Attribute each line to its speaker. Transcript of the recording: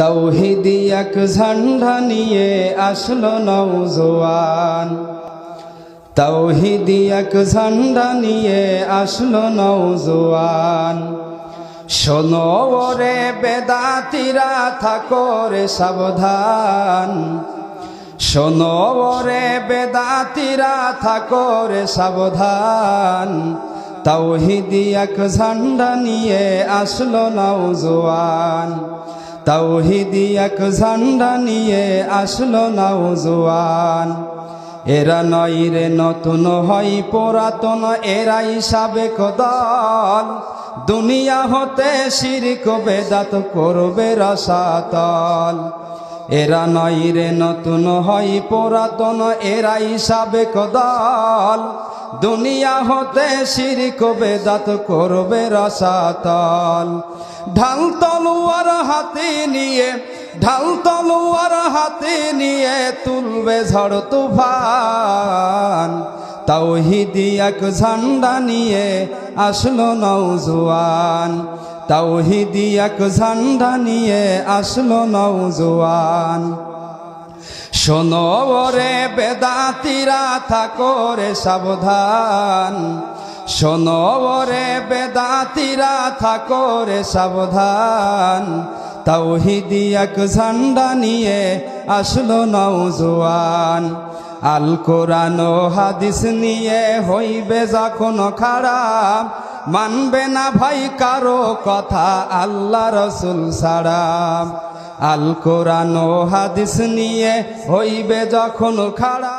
Speaker 1: তাওহীদি এক ঝান্ডা নিয়ে আসলো নওজোয়ান, তাওহীদি এক ঝান্ডা নিয়ে আসলো নওজোয়ান। শোনো ওরে বেদাতিরা থাকো রে সাবধান, শোনো ওরে বেদাতিরা থাকো রে সাবধান। তাওহীদি এক ঝান্ডা নিয়ে আসলো নওজোয়ান, তাওহীদি এক ঝান্ডা নিয়ে আসলো নওজোয়ান। এরা নয় রে নতুন হয় পুরাতন, এরাই সাবেক দল। দুনিয়া হতে শিরক বেদাত করবে রসাতল। এরা নয় রে নতুন হয় পুরাতন, এরাই সাবেক দল। দুনিয়া হতে শিরক বেদাত করবে রসাতল। ঢাল তলোয়ার হাতে নিয়ে, ঢাল তলোয়ার হাতে নিয়ে তুলবে ঝড় তুফান। তাওহীদি এক ঝান্ডা নিয়ে আসলো নওজোয়ান, তাওহীদি এক ঝান্ডা নিয়ে আসলো নওজোয়ান। শোনো ওরে বেদাতিরা থাকো রে সাবধান, শোনো ওরে বেদাতিরা থাকো রে সাবধান। তাওহীদি এক ঝান্ডা নিয়ে আসলো নওজোয়ান। আল কোরআন ও হাদিস নিয়ে হইবে যখন খাড়া, মানবে না ভাই কারো কথা আল্লাহ রসুল ছাড়া। আল কোরআন ও হাদিস নিয়ে হইবে যখন খাড়া।